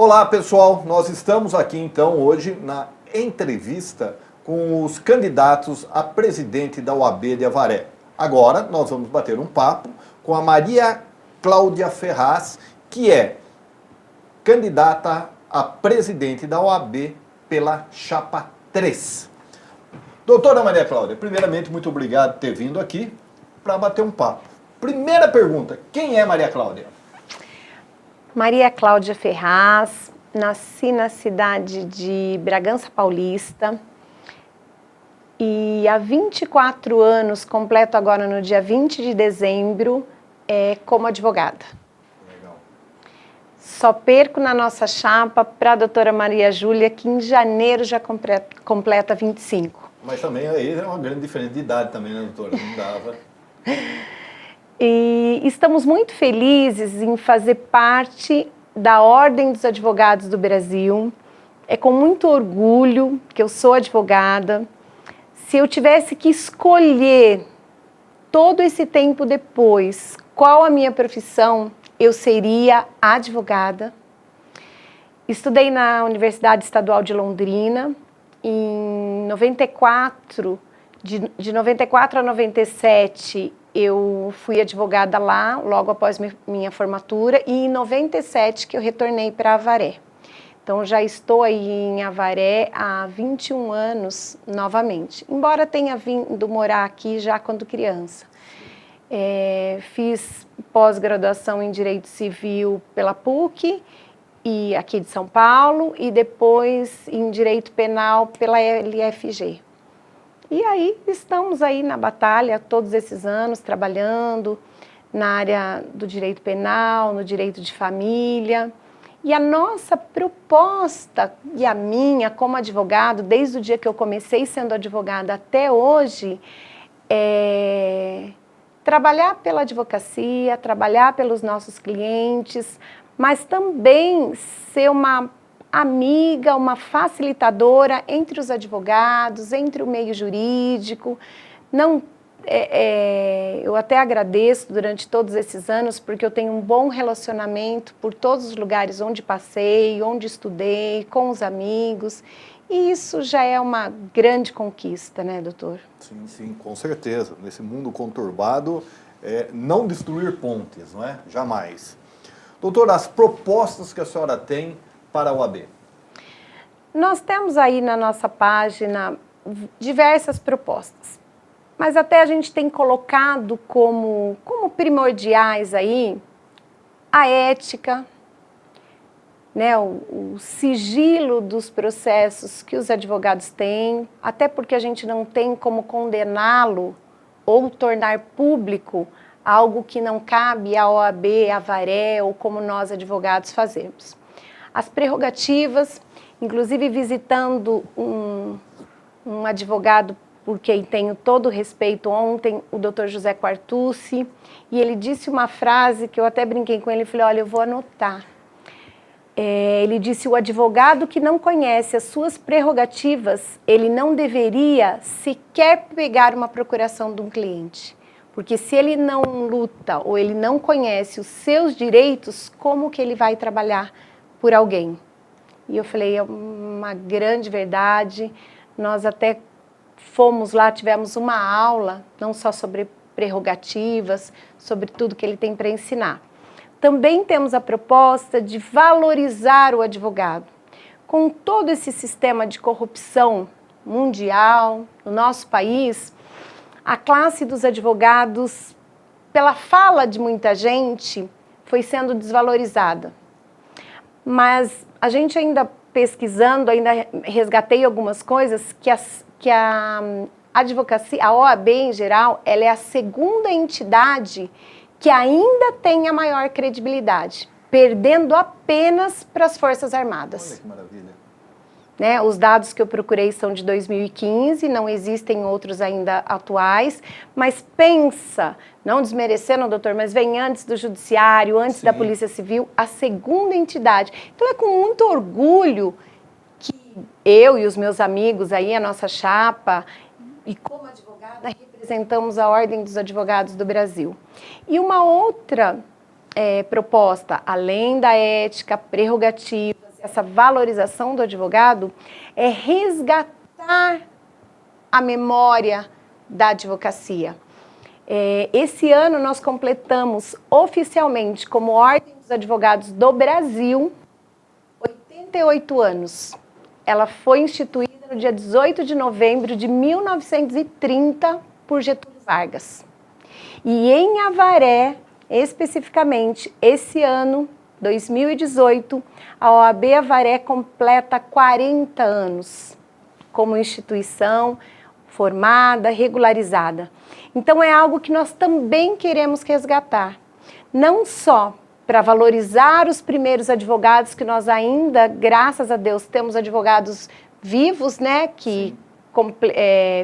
Olá pessoal, nós estamos aqui então hoje na entrevista com os candidatos a presidente da OAB de Avaré. Agora nós vamos bater um papo com a Maria Cláudia Ferraz, que é candidata a presidente da OAB pela Chapa 3. Doutora Maria Cláudia, primeiramente muito obrigado por ter vindo aqui para bater um papo. Primeira pergunta, quem é Maria Cláudia? Maria Cláudia Ferraz, nasci na cidade de Bragança Paulista e há 24 anos, completo agora no dia 20 de dezembro, como advogada. Legal. Só perco na nossa chapa para a doutora Maria Júlia, que em janeiro já completa 25. Mas também aí é uma grande diferença de idade também, né, doutora? Não dava. E estamos muito felizes em fazer parte da Ordem dos Advogados do Brasil. É com muito orgulho que eu sou advogada. Se eu tivesse que escolher todo esse tempo depois qual a minha profissão, eu seria advogada. Estudei na Universidade Estadual de Londrina. Em 94, de 94 a 97, eu fui advogada lá, logo após minha formatura, e em 97 que eu retornei para Avaré. Então, já estou aí em Avaré há 21 anos novamente, embora tenha vindo morar aqui já quando criança. Fiz pós-graduação em Direito Civil pela PUC, e aqui de São Paulo, e depois em Direito Penal pela LFG. E aí estamos aí na batalha todos esses anos, trabalhando na área do direito penal, no direito de família. E a nossa proposta, e a minha como advogado, desde o dia que eu comecei sendo advogada até hoje, é trabalhar pela advocacia, trabalhar pelos nossos clientes, mas também ser uma amiga, uma facilitadora entre os advogados, entre o meio jurídico. Eu até agradeço durante todos esses anos, porque eu tenho um bom relacionamento por todos os lugares onde passei, onde estudei, com os amigos, e isso já é uma grande conquista, né, doutor? Sim, sim, com certeza. Nesse mundo conturbado, não destruir pontes, não é? Jamais. Doutora, as propostas que a senhora tem para a OAB? Nós temos aí na nossa página diversas propostas, mas até a gente tem colocado como primordiais aí a ética, né, o sigilo dos processos que os advogados têm, até porque a gente não tem como condená-lo ou tornar público algo que não cabe à OAB, à Avaré ou como nós advogados fazemos. As prerrogativas, inclusive visitando um advogado por quem tenho todo o respeito ontem, o Dr. José Quartucci, e ele disse uma frase que eu até brinquei com ele e falei, olha, eu vou anotar. Ele disse, o advogado que não conhece as suas prerrogativas, ele não deveria sequer pegar uma procuração de um cliente. Porque se ele não luta ou ele não conhece os seus direitos, como que ele vai trabalhar por alguém? E eu falei, é uma grande verdade. Nós até fomos lá, tivemos uma aula, não só sobre prerrogativas, sobre tudo que ele tem para ensinar. Também temos a proposta de valorizar o advogado. Com todo esse sistema de corrupção mundial no nosso país, a classe dos advogados, pela fala de muita gente, foi sendo desvalorizada. Mas a gente ainda pesquisando, ainda resgatei algumas coisas que a advocacia, a OAB em geral, ela é a segunda entidade que ainda tem a maior credibilidade, perdendo apenas para as Forças Armadas. Olha que maravilha. Né? Os dados que eu procurei são de 2015, não existem outros ainda atuais, mas pensa, não desmerecendo, doutor, mas vem antes do Judiciário, antes Sim. da Polícia Civil, a segunda entidade. Então é com muito orgulho que eu e os meus amigos aí, a nossa chapa, e como advogada, representamos a Ordem dos Advogados do Brasil. E uma outra proposta, além da ética, prerrogativas, essa valorização do advogado, é resgatar a memória da advocacia. Esse ano nós completamos oficialmente, como Ordem dos Advogados do Brasil, 88 anos. Ela foi instituída no dia 18 de novembro de 1930 por Getúlio Vargas. E em Avaré, especificamente, esse ano, 2018, a OAB Avaré completa 40 anos como instituição formada, regularizada. Então, é algo que nós também queremos resgatar. Não só para valorizar os primeiros advogados, que nós ainda, graças a Deus, temos advogados vivos, né, que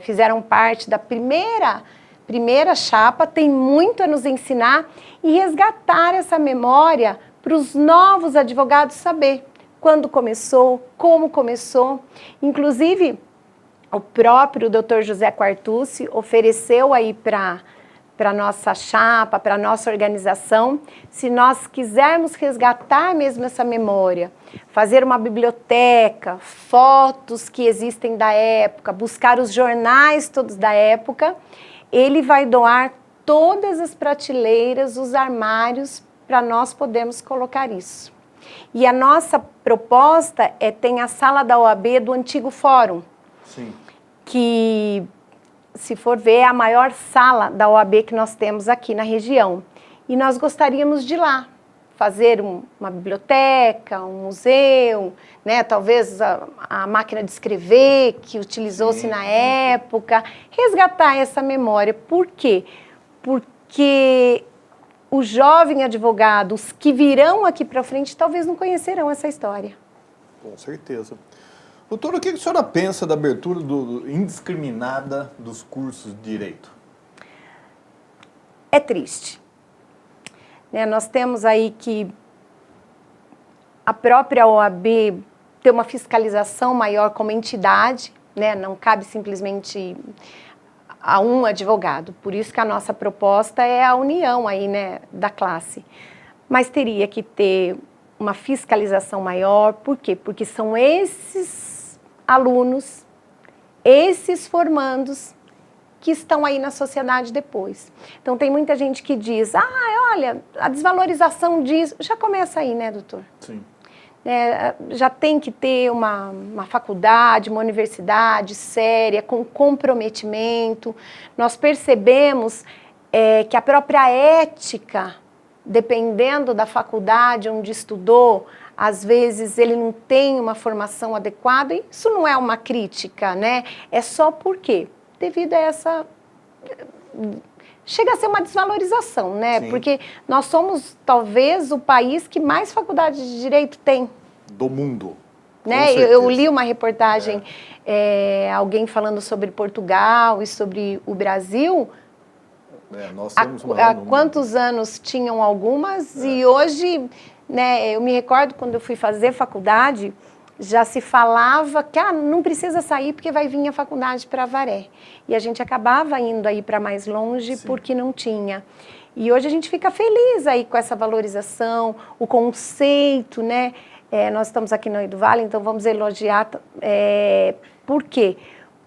fizeram parte da primeira chapa, tem muito a nos ensinar, e resgatar essa memória para os novos advogados saber quando começou, como começou. Inclusive, o próprio Dr. José Quartucci ofereceu aí para a nossa chapa, para a nossa organização, se nós quisermos resgatar mesmo essa memória, fazer uma biblioteca, fotos que existem da época, buscar os jornais todos da época, ele vai doar todas as prateleiras, os armários, para nós podermos colocar isso. E a nossa proposta tem a sala da OAB do antigo fórum, Sim. que, se for ver, é a maior sala da OAB que nós temos aqui na região. E nós gostaríamos de ir lá, fazer uma biblioteca, um museu, né? Talvez a máquina de escrever que utilizou-se na época, resgatar essa memória. Por quê? Porque o jovem advogado, os que virão aqui para frente, talvez não conhecerão essa história. Com certeza. Doutora, o que a senhora pensa da abertura indiscriminada dos cursos de Direito? É triste. Nós temos aí que a própria OAB ter uma fiscalização maior como entidade, né? Não cabe simplesmente a um advogado. Por isso que a nossa proposta é a união aí, né, da classe. Mas teria que ter uma fiscalização maior. Por quê? Porque são esses alunos, esses formandos, que estão aí na sociedade depois. Então, tem muita gente que diz, olha, a desvalorização disso, já começa aí, né, doutor? Sim. Já tem que ter uma faculdade, uma universidade séria, com comprometimento. Nós percebemos que a própria ética, dependendo da faculdade onde estudou, às vezes ele não tem uma formação adequada, e isso não é uma crítica, né? É só por quê? Devido a essa... Chega a ser uma desvalorização, né? Sim. Porque nós somos, talvez, o país que mais faculdades de direito tem. Do mundo. Né? Eu li uma reportagem, alguém falando sobre Portugal e sobre o Brasil. Nós temos há quantos anos tinham algumas, e hoje, né, eu me recordo quando eu fui fazer faculdade, já se falava que não precisa sair porque vai vir a faculdade para Avaré. E a gente acabava indo aí para mais longe. Sim. Porque não tinha. E hoje a gente fica feliz aí com essa valorização, o conceito, né? Nós estamos aqui no do Vale, então vamos elogiar. Por quê?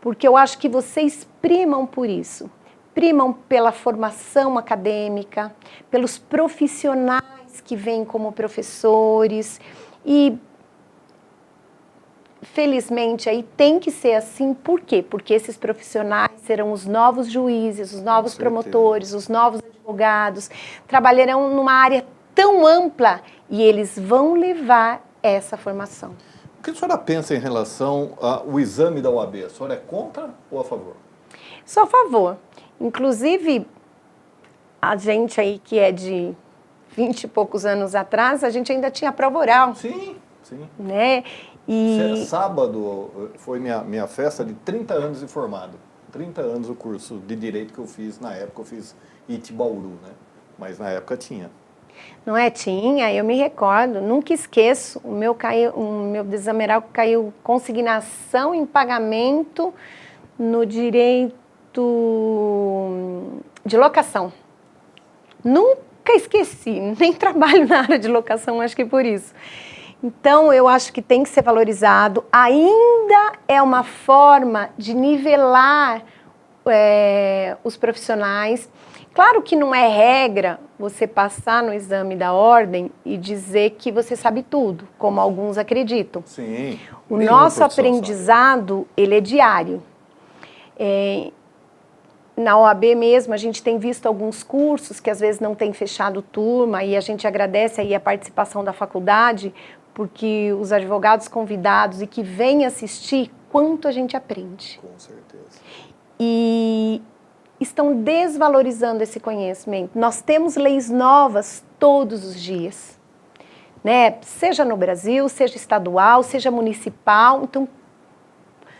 Porque eu acho que vocês primam por isso. Primam pela formação acadêmica, pelos profissionais que vêm como professores. E felizmente, aí tem que ser assim. Por quê? Porque esses profissionais serão os novos juízes, os novos promotores, os novos advogados, trabalharão numa área tão ampla e eles vão levar essa formação. O que a senhora pensa em relação ao exame da OAB? A senhora é contra ou a favor? Sou a favor. Inclusive, a gente aí que é de 20 e poucos anos atrás, a gente ainda tinha prova oral. Sim, sim. Né? Sábado foi minha festa de 30 anos de formado. 30 anos o curso de Direito que eu fiz, na época eu fiz Itibauru, né? Mas na época tinha. Não é? Tinha, eu me recordo, nunca esqueço, o meu exame oral caiu consignação em pagamento no direito de locação. Nunca esqueci, nem trabalho na área de locação, acho que por isso. Então, eu acho que tem que ser valorizado. Ainda é uma forma de nivelar os profissionais. Claro que não é regra você passar no exame da ordem e dizer que você sabe tudo, como alguns acreditam. Sim. O nosso aprendizado, ele é diário. Na OAB mesmo, a gente tem visto alguns cursos que às vezes não tem fechado turma e a gente agradece aí a participação da faculdade, porque os advogados convidados e que vêm assistir, quanto a gente aprende. Com certeza. E estão desvalorizando esse conhecimento. Nós temos leis novas todos os dias, né? Seja no Brasil, seja estadual, seja municipal. Então,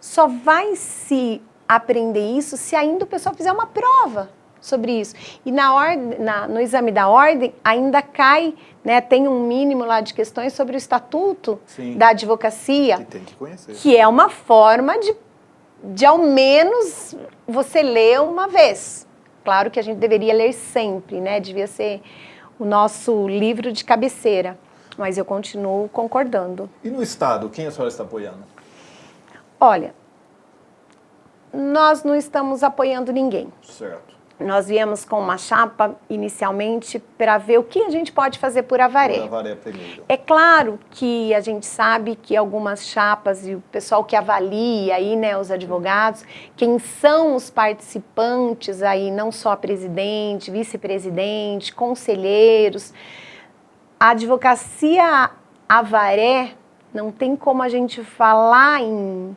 só vai se aprender isso se ainda o pessoal fizer uma prova sobre isso. E no exame da ordem ainda cai, né, tem um mínimo lá de questões sobre o estatuto da advocacia, que tem que conhecer, que é uma forma de ao menos você ler uma vez. Claro que a gente deveria ler sempre, né? Devia ser o nosso livro de cabeceira, mas eu continuo concordando. E no Estado, quem a senhora está apoiando? Olha, nós não estamos apoiando ninguém. Certo. Nós viemos com uma chapa inicialmente para ver o que a gente pode fazer por Avaré. Por Avaré primeiro. É claro que a gente sabe que algumas chapas e o pessoal que avalia aí, né, os advogados, quem são os participantes aí, não só presidente, vice-presidente, conselheiros, a advocacia Avaré não tem como a gente falar em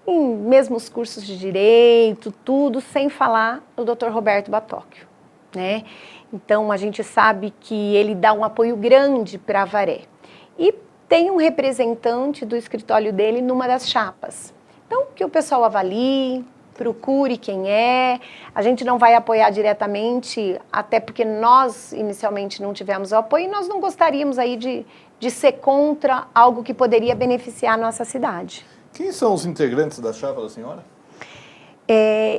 mesmo os cursos de direito, tudo, sem falar do Dr. Roberto Batóquio, né? Então, a gente sabe que ele dá um apoio grande para Avaré. E tem um representante do escritório dele numa das chapas. Então, que o pessoal avalie, procure quem é. A gente não vai apoiar diretamente, até porque nós, inicialmente, não tivemos o apoio e nós não gostaríamos aí de ser contra algo que poderia beneficiar a nossa cidade. Quem são os integrantes da chapa da senhora?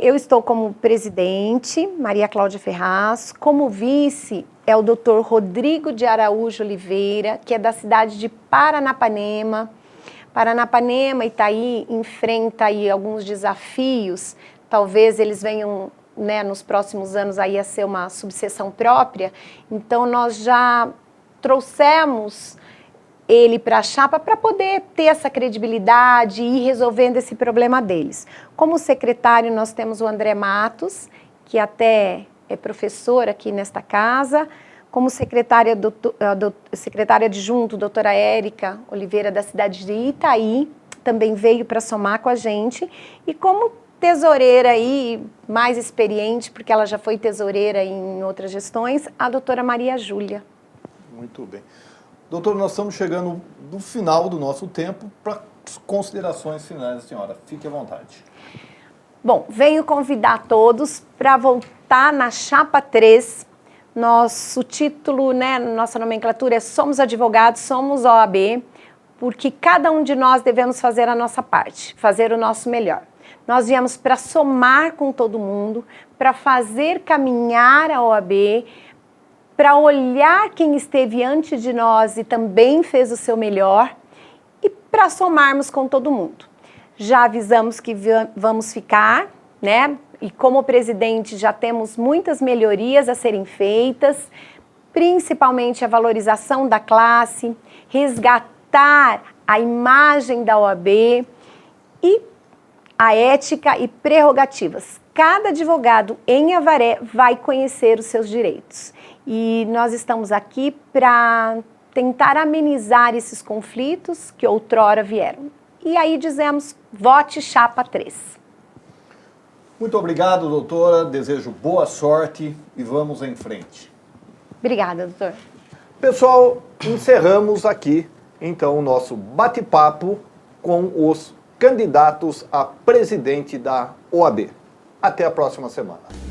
Eu estou como presidente, Maria Cláudia Ferraz. Como vice é o Dr. Rodrigo de Araújo Oliveira, que é da cidade de Paranapanema. Paranapanema, Itaí, enfrenta aí alguns desafios. Talvez eles venham, né, nos próximos anos aí a ser uma subseção própria. Então, nós já trouxemos ele para a chapa para poder ter essa credibilidade e ir resolvendo esse problema deles. Como secretário, nós temos o André Matos, que até é professor aqui nesta casa. Como secretária adjunto, doutora Érica Oliveira, da cidade de Itaí, também veio para somar com a gente. E como tesoureira aí, mais experiente, porque ela já foi tesoureira em outras gestões, a doutora Maria Júlia. Muito bem. Doutor, nós estamos chegando no final do nosso tempo para considerações finais da senhora. Fique à vontade. Bom, venho convidar todos para voltar na Chapa 3. Nosso título, né, nossa nomenclatura é Somos Advogados, Somos OAB, porque cada um de nós devemos fazer a nossa parte, fazer o nosso melhor. Nós viemos para somar com todo mundo, para fazer caminhar a OAB, para olhar quem esteve antes de nós e também fez o seu melhor e para somarmos com todo mundo. Já avisamos que vamos ficar, né? E como presidente já temos muitas melhorias a serem feitas, principalmente a valorização da classe, resgatar a imagem da OAB e a ética e prerrogativas. Cada advogado em Avaré vai conhecer os seus direitos. E nós estamos aqui para tentar amenizar esses conflitos que outrora vieram. E aí dizemos, vote Chapa 3. Muito obrigado, doutora. Desejo boa sorte e vamos em frente. Obrigada, doutor. Pessoal, encerramos aqui, então, o nosso bate-papo com os candidatos a presidente da OAB. Até a próxima semana.